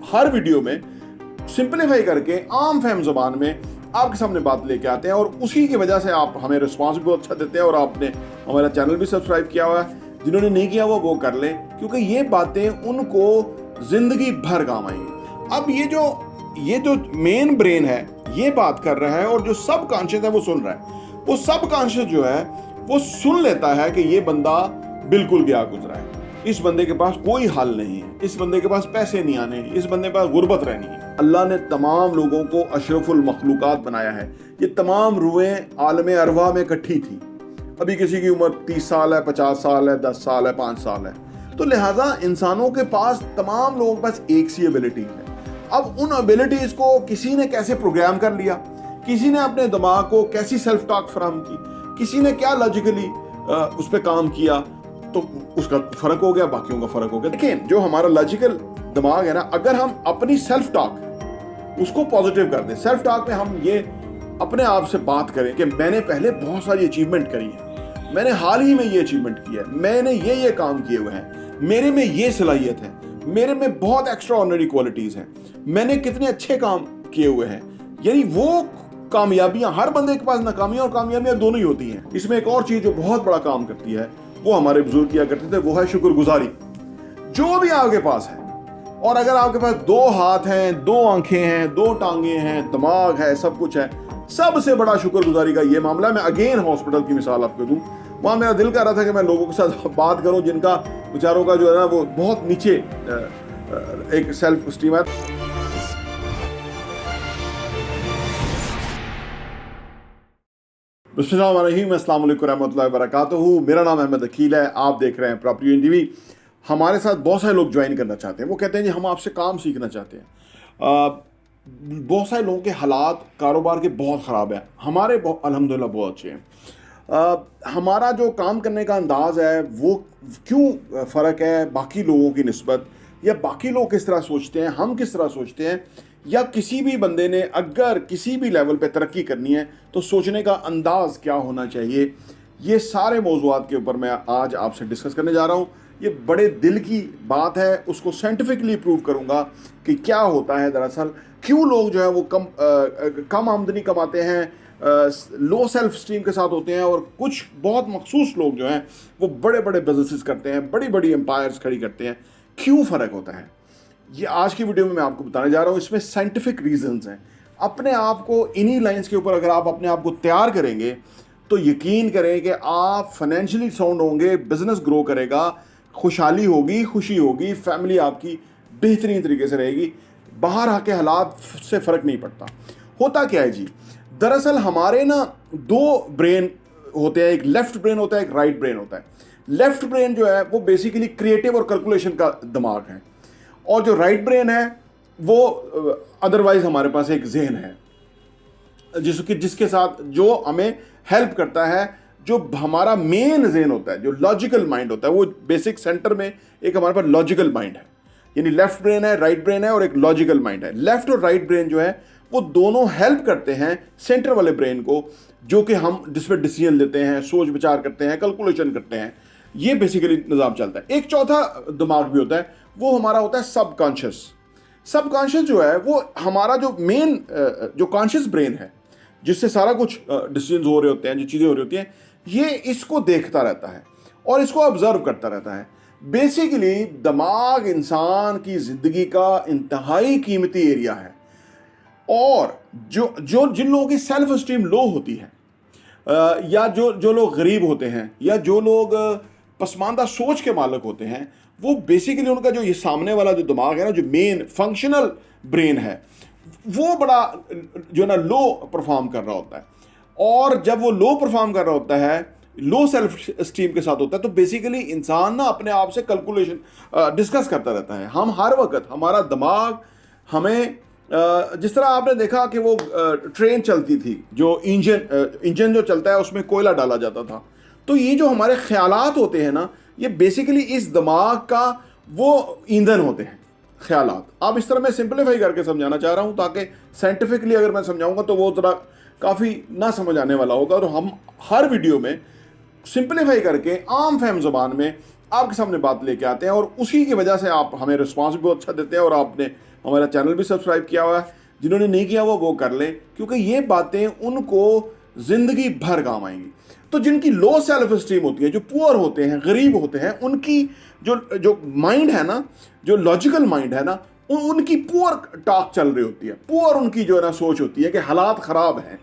हर video में simplify करके आम फहम ज़बान में आपके सामने बात लेके आते हैं, और उसी की वजह से आप हमें रिस्पॉन्स भी बहुत अच्छा देते हैं। और आपने हमारा चैनल भी सब्सक्राइब किया हुआ है, जिन्होंने नहीं किया वो कर लें, क्योंकि ये बातें उनको ज़िंदगी भर काम आएंगी। अब ये जो मेन ब्रेन है ये बात कर रहा है, और जो सब कॉन्शियस है वो सुन रहा है। वो सब कॉन्शियस जो है वो सुन लेता है कि ये बंदा बिल्कुल गया गुजरा है, इस बंदे के पास कोई हल नहीं है, इस बंदे के पास पैसे नहीं आने, इस बंदे के पास गुर्बत रहनी है। अल्लाह ने तमाम लोगों को अशरफुल मखलूकात बनाया है। ये तमाम रूहें आलम अरवा में इकट्ठी थी। अभी किसी की उम्र 30 साल है, 50 साल है, 10 साल है, 5 साल है। तो लिहाजा इंसानों के पास, तमाम लोगों के पास एक सी एबिलिटी है। अब उन एबिलिटीज को किसी ने कैसे प्रोग्राम कर लिया, किसी ने अपने दिमाग को कैसी सेल्फ टॉक फराहम की, किसी ने क्या लॉजिकली उस पर काम किया, तो उसका फर्क हो गया, बाकियों का फर्क हो गया। देखिए, जो हमारा लॉजिकल दिमाग है ना, अगर हम अपनी सेल्फ टॉक उसको पॉजिटिव कर दें, सेल्फ टॉक में हम ये अपने आप से बात करें कि मैंने पहले बहुत सारी अचीवमेंट करी है, मैंने हाल ही में ये अचीवमेंट किया है, मैंने ये काम किए हुए हैं, मेरे में ये सलाहियत है, मेरे में बहुत एक्स्ट्रा ऑर्डिनरी क्वालिटीज हैं, मैंने कितने अच्छे काम किए हुए हैं। यानी वो कामयाबियां, हर बंदे के पास नाकामियां और कामयाबियां दोनों ही होती हैं। इसमें एक और चीज जो बहुत बड़ा काम करती है, वो हमारे बुजुर्ग किया करते थे, वो है शुक्रगुजारी। जो भी आपके पास है, और अगर आपके पास 2 हाथ हैं, 2 आंखें हैं, 2 टांगे हैं, दिमाग है, सब कुछ है, सबसे बड़ा शुक्रगुजारी का ये मामला है। मैं अगेन हॉस्पिटल की मिसाल आपको दूं, वहां मेरा दिल कर रहा था कि मैं लोगों के साथ बात करूं जिनका बेचारों का जो है ना वो बहुत नीचे एक सेल्फ स्टीम है। बिस्मिल्लाहिर्रहमानिर्रहीम, अस्सलाम वालेकुम रहमतुल्लाहि व बरकातुहू। मेरा नाम अहमद अकील है, आप देख रहे हैं प्रॉपर्टी यूएन टीवी। हमारे साथ बहुत सारे लोग ज्वाइन करना चाहते हैं, वो कहते हैं जी हम आपसे काम सीखना चाहते हैं। बहुत सारे लोगों के हालात कारोबार के बहुत ख़राब हैं, हमारे अल्हम्दुलिल्लाह बहुत अच्छे हैं। हमारा जो काम करने का अंदाज़ है वो क्यों फ़र्क है बाकी लोगों की निस्बत, या बाकी लोग किस तरह सोचते हैं, हम किस तरह सोचते हैं, या किसी भी बंदे ने अगर किसी भी लेवल पे तरक्की करनी है तो सोचने का अंदाज़ क्या होना चाहिए, ये सारे मौज़ूआत के ऊपर मैं आज आपसे डिस्कस करने जा रहा हूँ। ये बड़े दिल की बात है, उसको साइंटिफिकली प्रूव करूँगा कि क्या होता है दरअसल, क्यों लोग जो है वो कम आमदनी कमाते हैं, लो सेल्फ स्टीम के साथ होते हैं, और कुछ बहुत मखसूस लोग जो हैं वो बड़े बड़े बिजनेसेस करते हैं, बड़ी बड़ी एम्पायर्स खड़ी करते हैं। क्यों फ़र्क होता है, ये आज की वीडियो में मैं आपको बताने जा रहा हूँ। इसमें साइंटिफिक रीजंस हैं। अपने आप को इन्हीं लाइंस के ऊपर अगर आप अपने आप को तैयार करेंगे तो यकीन करें कि आप फाइनेंशियली साउंड होंगे, बिजनेस ग्रो करेगा, खुशहाली होगी, खुशी होगी, फैमिली आपकी बेहतरीन तरीके से रहेगी, बाहर आके हालात से फ़र्क नहीं पड़ता। होता क्या है जी, दरअसल हमारे ना 2 ब्रेन होते हैं, एक लेफ्ट ब्रेन होता है, एक राइट ब्रेन होता है। लेफ्ट ब्रेन जो है वो बेसिकली क्रिएटिव और कैलकुलेशन का दिमाग है, और जो राइट ब्रेन है वो अदरवाइज हमारे पास एक जहन है जिसके साथ जो हमें हेल्प करता है। जो हमारा मेन जहन होता है, जो लॉजिकल माइंड होता है, वो बेसिक सेंटर में एक हमारे पास लॉजिकल माइंड है। यानी लेफ्ट ब्रेन है, राइट ब्रेन है, और एक लॉजिकल माइंड है। लेफ्ट और राइट ब्रेन जो है वो दोनों हेल्प करते हैं सेंटर वाले ब्रेन को, जो कि हम जिस पर डिसीजन लेते हैं, सोच विचार करते हैं, कैलकुलेशन करते हैं। ये बेसिकली निज़ाम चलता है। एक चौथा दिमाग भी होता है, वो हमारा होता है सबकॉन्शियस। सबकॉन्शियस जो है वो हमारा जो मेन जो कॉन्शियस ब्रेन है, जिससे सारा कुछ डिसीजन हो रहे होते हैं, जो चीज़ें हो रही होती हैं, ये इसको देखता रहता है और इसको ऑब्जर्व करता रहता है। बेसिकली दिमाग इंसान की ज़िंदगी का इंतहाई कीमती एरिया है, और जिन लोगों की सेल्फ स्टीम लो होती है, या जो लोग गरीब होते हैं, या जो लोग पसमानदा सोच के मालिक होते हैं, वो बेसिकली उनका जो ये सामने वाला जो दिमाग है ना, जो मेन फंक्शनल ब्रेन है, वो बड़ा जो ना लो परफॉर्म कर रहा होता है। और जब वो लो परफॉर्म कर रहा होता है, लो सेल्फ स्टीम के साथ होता है, तो बेसिकली इंसान ना अपने आप से कैलकुलेशन डिस्कस करता रहता है। हम हर वक्त, हमारा दिमाग हमें जिस तरह आपने देखा कि वो ट्रेन चलती थी, जो इंजन जो चलता है उसमें कोयला डाला जाता था, तो ये जो हमारे ख्यालात होते हैं ना, ये बेसिकली इस दिमाग का वो ईंधन होते हैं, ख्यालात। आप इस तरह मैं सिंपलीफाई करके समझाना चाह रहा हूँ, ताकि साइंटिफिकली अगर मैं समझाऊंगा तो वो ज़रा काफ़ी ना समझ आने वाला होगा। और हम हर वीडियो में सिंपलीफाई करके आम फहम ज़बान में आपके सामने बात लेके आते हैं, और उसी की वजह से आप हमें रिस्पांस भी बहुत अच्छा देते हैं, और आपने हमारा चैनल भी सब्सक्राइब किया हुआ है। जिन्होंने नहीं किया वो कर लें, क्योंकि ये बातें उनको ज़िंदगी भर काम आएंगी। तो जिनकी लो सेल्फ स्टीम होती है, जो पुअर होते हैं, गरीब होते हैं, उनकी जो जो माइंड है ना, जो लॉजिकल माइंड है ना, उनकी पुअर टॉक चल रही होती है, पुअर उनकी जो है ना सोच होती है कि हालात ख़राब हैं,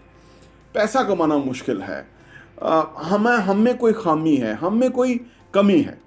पैसा कमाना मुश्किल है, हम में कोई खामी है, हम में कोई कमी है।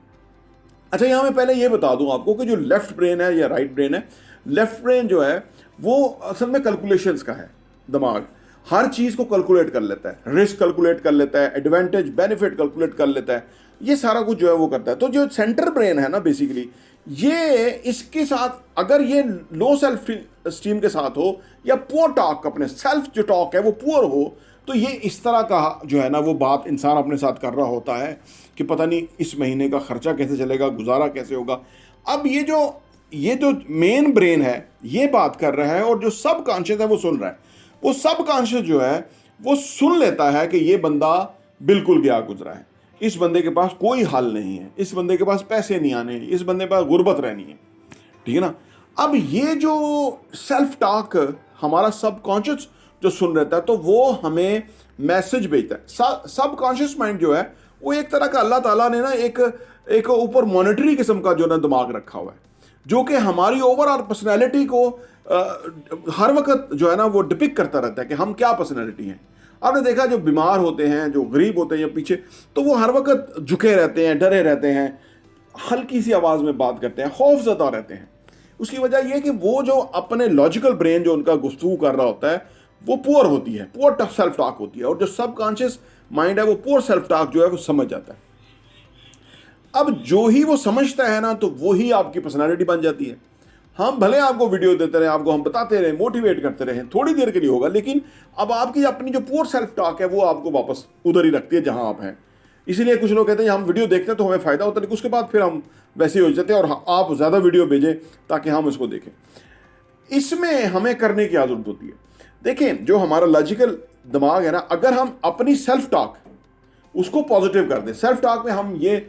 अच्छा, यहाँ मैं पहले ये बता दूं आपको कि जो लेफ्ट ब्रेन है या राइट ब्रेन है, लेफ्ट ब्रेन जो है वो असल में कैलकुलेशंस का है। दिमाग हर चीज़ को कैलकुलेट कर लेता है, रिस्क कैलकुलेट कर लेता है, एडवांटेज बेनिफिट कैलकुलेट कर लेता है, ये सारा कुछ जो है वो करता है। तो जो सेंटर ब्रेन है ना, बेसिकली ये इसके साथ अगर ये लो सेल्फ स्टीम के साथ हो, या पुअर टॉक, अपने सेल्फ जो टॉक है वो पुअर हो, तो ये इस तरह का जो है ना वो बात इंसान अपने साथ कर रहा होता है कि पता नहीं इस महीने का खर्चा कैसे चलेगा, गुजारा कैसे होगा। अब ये जो मेन ब्रेन है ये बात कर रहा है, और जो सब कॉन्शियस है वो सुन रहा है। वो सब कॉन्शियस जो है वो सुन लेता है कि ये बंदा बिल्कुल गया गुजरा है, इस बंदे के पास कोई हल नहीं है, इस बंदे के पास पैसे नहीं आने, इस बंदे के पास गुर्बत रहनी है, ठीक है ना। अब ये जो सेल्फ टॉक हमारा सब कॉन्शियस जो सुन रहता है, तो वो हमें मैसेज भेजता है। सब कॉन्शियस माइंड जो है वो एक तरह का अल्लाह ताला ने ना एक ऊपर मॉनिटरी किस्म का जो ना दिमाग रखा हुआ है, जो कि हमारी ओवरऑल पर्सनैलिटी को हर वक्त जो है ना वो डिपिक्ट करता रहता है कि हम क्या पर्सनैलिटी हैं। आपने देखा जो बीमार होते हैं, जो गरीब होते हैं या पीछे, तो वो हर वक्त झुके रहते हैं, डरे रहते हैं, हल्की सी आवाज़ में बात करते हैं, खौफजदा रहते हैं। उसकी वजह यह कि वो जो अपने लॉजिकल ब्रेन जो उनका गुफ्तगू कर रहा होता है वो पुअर होती है, पुअर सेल्फ टॉक होती है, और जो सब कॉन्शियस माइंड है वो पुअर सेल्फ टॉक जो है वो समझ जाता है। अब जो ही वो समझता है ना, तो वो ही आपकी पर्सनालिटी बन जाती है। हम भले आपको वीडियो देते रहे, आपको हम बताते रहे, मोटिवेट करते रहे, थोड़ी देर के लिए होगा, लेकिन अब आपकी अपनी जो पुअर सेल्फ टॉक है वो आपको वापस उधर ही रखती है जहां आप हैं। इसीलिए कुछ लोग कहते हैं हम वीडियो देखते हैं तो हमें फ़ायदा होता है, लेकिन उसके बाद फिर हम वैसे ही हो जाते हैं, और आप ज़्यादा वीडियो भेजें ताकि हम इसको देखें। इसमें हमें करने की आदत होती है। देखें, जो हमारा लॉजिकल दिमाग है ना, अगर हम अपनी सेल्फ टॉक उसको पॉजिटिव कर दें, सेल्फ टॉक में हम ये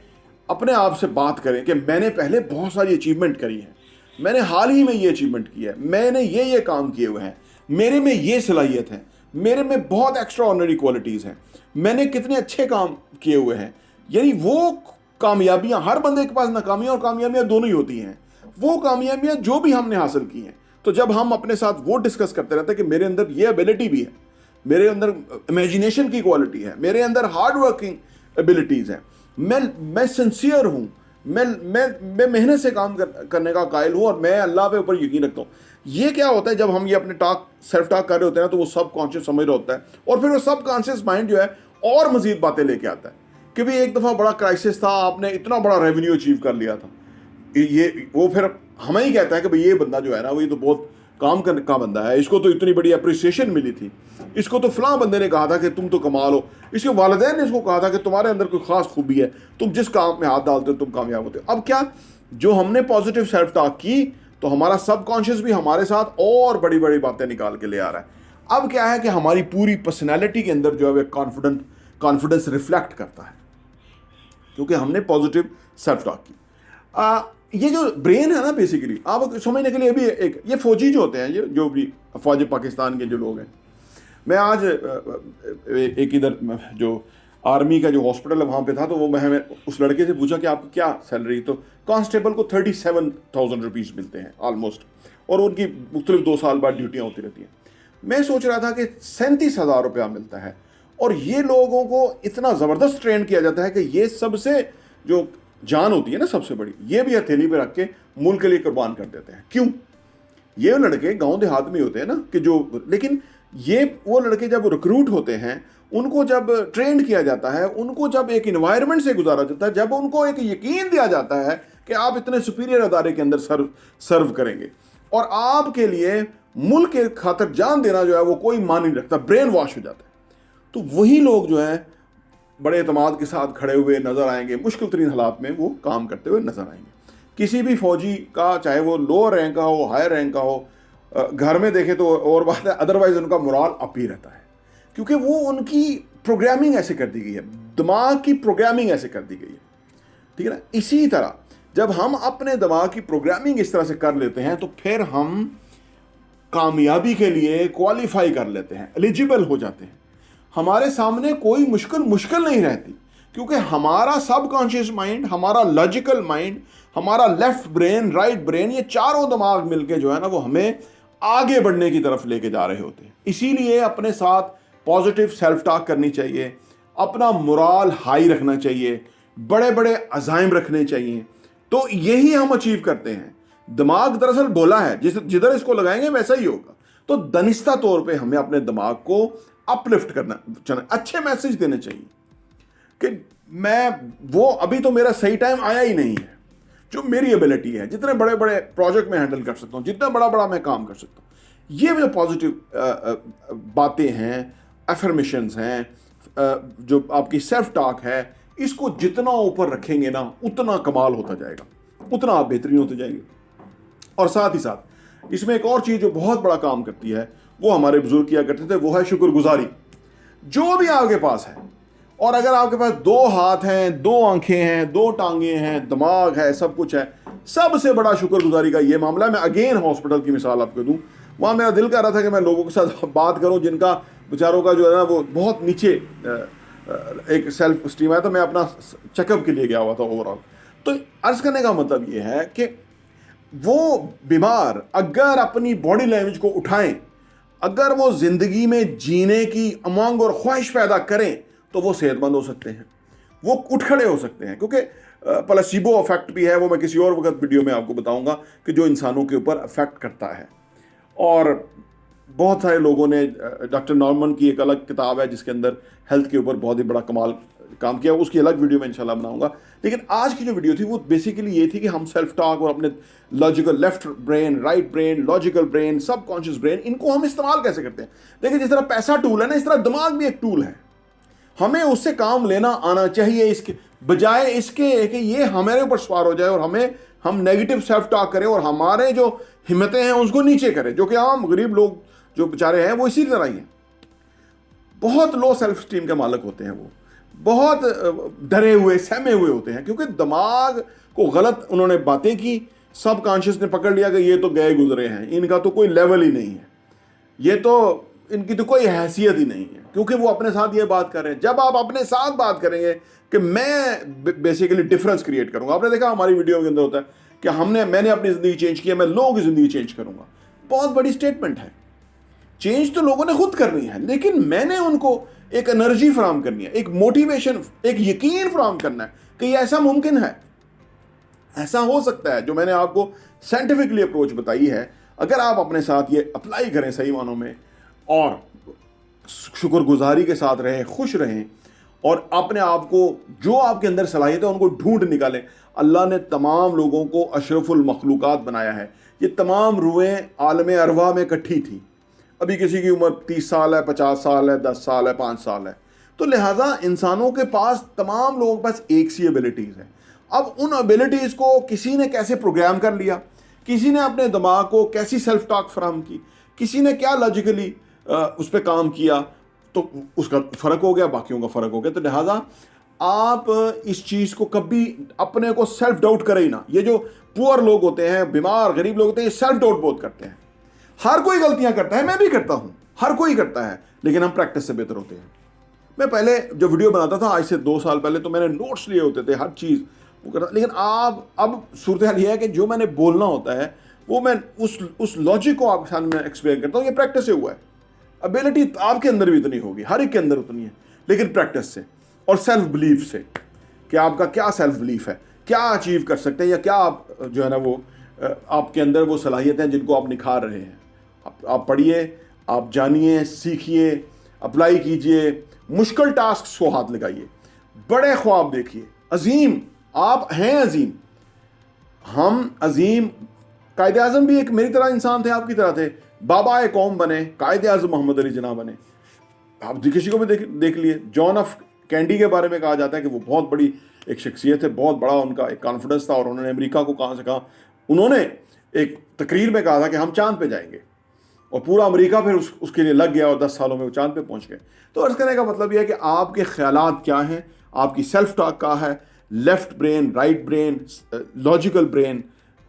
अपने आप से बात करें कि मैंने पहले बहुत सारी अचीवमेंट करी है, मैंने हाल ही में ये अचीवमेंट किया है, मैंने ये काम किए हुए हैं, मेरे में ये सलाहियत है, मेरे में बहुत एक्स्ट्रा ऑर्डिनरी क्वालिटीज़ हैं, मैंने कितने अच्छे काम किए हुए हैं। यानी वो कामयाबियां, हर बंदे के पास नाकामियां और कामयाबियां दोनों ही होती हैं, वो कामयाबियां जो भी हमने हासिल की हैं। तो जब हम अपने साथ वो डिस्कस करते रहते हैं कि मेरे अंदर ये एबिलिटी भी है, मेरे अंदर इमेजिनेशन की क्वालिटी है, मेरे अंदर हार्ड वर्किंग एबिलिटीज़ हैं, मैं सिंसियर हूँ, मैं मेहनत से काम करने का कायल हूँ, और मैं अल्लाह पे ऊपर यकीन रखता हूँ। ये क्या होता है जब हम ये अपने सेल्फ टॉक कर रहे होते हैं ना, तो वो सब कॉन्शियस समझ रहा होता है, और फिर वो सब कॉन्शियस माइंड जो है और मजीद बातें लेके आता है कि भाई एक दफ़ा बड़ा क्राइसिस था, आपने इतना बड़ा रेवेन्यू अचीव कर लिया था, ये वो फिर हमें ही कहता है कि भाई ये बंदा जो है ना वो ये तो बहुत काम करने का बंदा है, इसको तो इतनी बड़ी अप्रिसिएशन मिली थी, इसको तो फलां बंदे ने कहा था कि तुम तो कमाल हो, इसके वालिदैन ने इसको कहा था कि तुम्हारे अंदर कोई ख़ास खूबी है, तुम जिस काम में हाथ डालते हो तुम कामयाब होते हो। अब क्या, जो हमने पॉजिटिव सेल्फ टॉक की तो हमारा सबकॉन्शियस भी हमारे साथ और बड़ी बड़ी बातें निकाल के ले आ रहा है। अब क्या है कि हमारी पूरी पर्सनैलिटी के अंदर जो है वो कॉन्फिडेंस रिफ्लेक्ट करता है, क्योंकि हमने पॉजिटिव सेल्फ टॉक की। ये जो ब्रेन है ना, बेसिकली आप समझने के लिए अभी ये फौजी जो होते हैं, ये जो भी फौज पाकिस्तान के जो लोग हैं, मैं आज एक इधर जो आर्मी का जो हॉस्पिटल है वहाँ पे था, तो वो मैं उस लड़के से पूछा कि आपको क्या सैलरी, तो कांस्टेबल को 37,000 रुपीज़ मिलते हैं ऑलमोस्ट, और उनकी मुख्तलिफ 2 साल बाद ड्यूटियाँ होती रहती हैं। मैं सोच रहा था कि 37,000 रुपया मिलता है, और ये लोगों को इतना ज़बरदस्त ट्रेन किया जाता है कि ये सबसे जो जान होती है ना सबसे बड़ी, ये भी हथेली पे रख के मुल्क के लिए कुर्बान कर देते हैं। क्यों? ये लड़के गांव देहात में होते हैं ना कि जो, लेकिन ये वो लड़के जब रिक्रूट होते हैं, उनको जब ट्रेंड किया जाता है, उनको जब एक इन्वायरमेंट से गुजारा जाता है, जब उनको एक यकीन दिया जाता है कि आप इतने सुपीरियर अदारे के अंदर सर्व करेंगे और आपके लिए मुल्क के खातिर जान देना जो है वो कोई मान नहीं रखता, ब्रेन वॉश हो जाता है, तो वही लोग जो है बड़े एतमाद के साथ खड़े हुए नजर आएंगे, मुश्किल तरीन हालात में वो काम करते हुए नजर आएंगे। किसी भी फौजी का, चाहे वो लोअर रैंक का हो, हायर रैंक का हो, घर में देखे तो और बात है, अदरवाइज उनका मोराल अप ही रहता है, क्योंकि वो उनकी प्रोग्रामिंग ऐसे कर दी गई है, दिमाग की प्रोग्रामिंग ऐसे कर दी गई है। ठीक है ना। इसी तरह जब हम अपने दिमाग की प्रोग्रामिंग इस तरह से कर लेते हैं तो फिर हम कामयाबी के लिए क्वालिफाई कर लेते हैं, एलिजिबल हो जाते हैं। हमारे सामने कोई मुश्किल नहीं रहती, क्योंकि हमारा सबकॉन्शियस माइंड, हमारा लॉजिकल माइंड, हमारा लेफ्ट ब्रेन, राइट ब्रेन, ये चारों दिमाग मिलके जो है ना वो हमें आगे बढ़ने की तरफ लेके जा रहे होते हैं। इसीलिए अपने साथ पॉजिटिव सेल्फ टॉक करनी चाहिए, अपना मोराल हाई रखना चाहिए, बड़े बड़े अज़ाइम रखने चाहिए। तो यही हम अचीव करते हैं। दिमाग दरअसल बोला है, जिधर इसको लगाएंगे वैसा ही होगा। तो दनिस्ता तौर पे हमें अपने दिमाग को अपलिफ्ट करना चाहिए, अच्छे मैसेज देने चाहिए कि अभी तो मेरा सही टाइम आया ही नहीं है, जो मेरी एबिलिटी है, जितने बड़े बड़े प्रोजेक्ट में हैंडल कर सकता हूँ, जितना बड़ा बड़ा मैं काम कर सकता हूँ। ये जो पॉजिटिव बातें हैं, अफर्मेशंस हैं, जो आपकी सेल्फ टॉक है, इसको जितना ऊपर रखेंगे ना उतना कमाल होता जाएगा, उतना आप बेहतरीन होते जाएंगे। और साथ ही साथ इसमें एक और चीज़ जो बहुत बड़ा काम करती है, वो हमारे बुजुर्ग किया करते थे, वो है शुक्रगुजारी। जो भी आपके पास है, और अगर आपके पास 2 हाथ हैं, 2 आंखें हैं, 2 टांगे हैं, दिमाग है, सब कुछ है, सबसे बड़ा शुक्रगुजारी का ये मामला है। मैं अगेन हॉस्पिटल की मिसाल आपको दूं, वहाँ मेरा दिल कर रहा था कि मैं लोगों के साथ बात करूं जिनका बेचारों का जो है ना वो बहुत नीचे एक सेल्फ स्टीम है। तो मैं अपना चेकअप के लिए गया हुआ था ओवरऑल। तो अर्ज करने का मतलब ये है कि वो बीमार अगर अपनी बॉडी लैंग्वेज को उठाएं, अगर वो जिंदगी में जीने की उमंग और ख्वाहिश पैदा करें, तो वो सेहतमंद हो सकते हैं, वो उठ खड़े हो सकते हैं। क्योंकि प्लेसिबो इफेक्ट भी है, वो मैं किसी और वक्त वीडियो में आपको बताऊंगा कि जो इंसानों के ऊपर अफेक्ट करता है। और बहुत सारे लोगों ने, डॉक्टर नॉर्मन की एक अलग किताब है जिसके अंदर हेल्थ के ऊपर बहुत ही बड़ा कमाल काम किया, उसकी अलग वीडियो में इंशाल्लाह बनाऊंगा। लेकिन आज की जो वीडियो थी वो बेसिकली ये थी कि हम सेल्फ टॉक और अपने logical left brain, right brain, logical brain, subconscious brain, इनको हम इस्तेमाल कैसे करते हैं। देखिए, जिस तरह पैसा टूल है ना, इस तरह दिमाग भी एक टूल है। हमें उससे काम लेना आना चाहिए, इसके बजाय इसके कि ये हमारे ऊपर सवार हो जाए और हम नेगेटिव सेल्फ टॉक करें और हमारे जो हिम्मतें हैं उसको नीचे करें, जो कि आम गरीब लोग जो बेचारे हैं वो इसी तरह ही हैं। बहुत लो सेल्फ स्टीम के मालिक होते हैं, वो बहुत डरे हुए, सहमे हुए होते हैं, क्योंकि दिमाग को गलत उन्होंने बातें की, सब कॉन्शियस ने पकड़ लिया कि ये तो गए गुजरे हैं, इनका तो कोई लेवल ही नहीं है, ये तो इनकी तो कोई हैसियत ही नहीं है, क्योंकि वो अपने साथ ये बात कर रहे हैं। जब आप अपने साथ बात करेंगे कि मैं बेसिकली डिफरेंस क्रिएट करूंगा, आपने देखा हमारी वीडियो के अंदर होता है कि मैंने अपनी ज़िंदगी चेंज किया, मैं लोगों की ज़िंदगी चेंज करूंगा। बहुत बड़ी स्टेटमेंट है। चेंज तो लोगों ने खुद करनी है, लेकिन मैंने उनको एक एनर्जी फराम करनी है, एक मोटिवेशन, एक यकीन फराम करना है कि ये ऐसा मुमकिन है, ऐसा हो सकता है। जो मैंने आपको साइंटिफिकली अप्रोच बताई है, अगर आप अपने साथ ये अप्लाई करें सही मानों में और शुक्रगुजारी के साथ रहें, खुश रहें और अपने आप को, जो आपके अंदर सलाहियत है उनको ढूंढ निकालें। अल्लाह ने तमाम लोगों को अशरफुल मखलूकात बनाया है। ये तमाम रूहें आलम अरवा में इकट्ठी थी। अभी किसी की उम्र 30 साल है, 50 साल है, 10 साल है, 5 साल है। तो लिहाजा इंसानों के पास, तमाम लोगों के पास एक सी एबिलिटीज़ है। अब उन एबिलिटीज़ को किसी ने कैसे प्रोग्राम कर लिया, किसी ने अपने दिमाग को कैसी सेल्फ टॉक फराहम की, किसी ने क्या लॉजिकली उस पर काम किया, तो उसका फ़र्क हो गया, बाकियों का फ़र्क हो गया। तो लिहाजा आप इस चीज़ को कभी अपने को सेल्फ डाउट करें ही ना। ये जो पुअर लोग होते हैं, बीमार गरीब लोग होते हैं, ये सेल्फ डाउट बहुत करते हैं। हर कोई गलतियां करता है, मैं भी करता हूं, हर कोई करता है, लेकिन हम प्रैक्टिस से बेहतर होते हैं। मैं पहले जो वीडियो बनाता था आज से 2 साल पहले, तो मैंने नोट्स लिए होते थे, हर चीज़ वो करता। लेकिन अब सूरत हाल ये है कि जो मैंने बोलना होता है वो मैं उस लॉजिक को आपके सामने एक्सप्लेन करता हूँ। ये प्रैक्टिस से हुआ है। एबिलिटी आपके अंदर भी इतनी होगी, हर एक के अंदर उतनी है, लेकिन प्रैक्टिस से और सेल्फ बिलीफ से कि आपका क्या सेल्फ बिलीफ है, क्या अचीव कर सकते हैं, या क्या आप जो है ना वो आपके अंदर वो सलाहियत हैं जिनको आप निखार रहे हैं। आप पढ़िए, आप जानिए, सीखिए, अप्लाई कीजिए, मुश्किल टास्क को हाथ लगाइए, बड़े ख्वाब देखिए। अजीम आप हैं, अजीम, हम अजीम। कायदे आज़म भी एक मेरी तरह इंसान थे, आपकी तरह थे, बाबा ए कौम बने, कायदे आज़म मोहम्मद अली जिन्ना बने। आप किसी को भी देख लिए। जॉन ऑफ कैंडी के बारे में कहा जाता है कि वो बहुत बड़ी एक शख्सियत है, बहुत बड़ा उनका एक कॉन्फिडेंस था, और उन्होंने अमेरिका को कहाँ से कहा, उन्होंने एक तकरीर में कहा था कि हम चांद पे जाएंगे, और पूरा अमेरिका फिर उसके लिए लग गया और 10 सालों में वो चांद पे पहुंच गए। तो अर्ज़ करने का मतलब यह है कि आपके ख्यालात क्या हैं, आपकी सेल्फ टॉक क्या है, left brain, right brain, logical brain,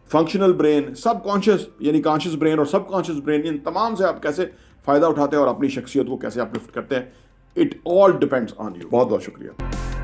functional brain, subconscious यानी कॉन्शियस ब्रेन और सबकॉन्शियस ब्रेन, इन तमाम से आप कैसे फ़ायदा उठाते हैं और अपनी शख्सियत को कैसे अपलिफ्ट करते हैं, it all depends on you. बहुत बहुत शुक्रिया।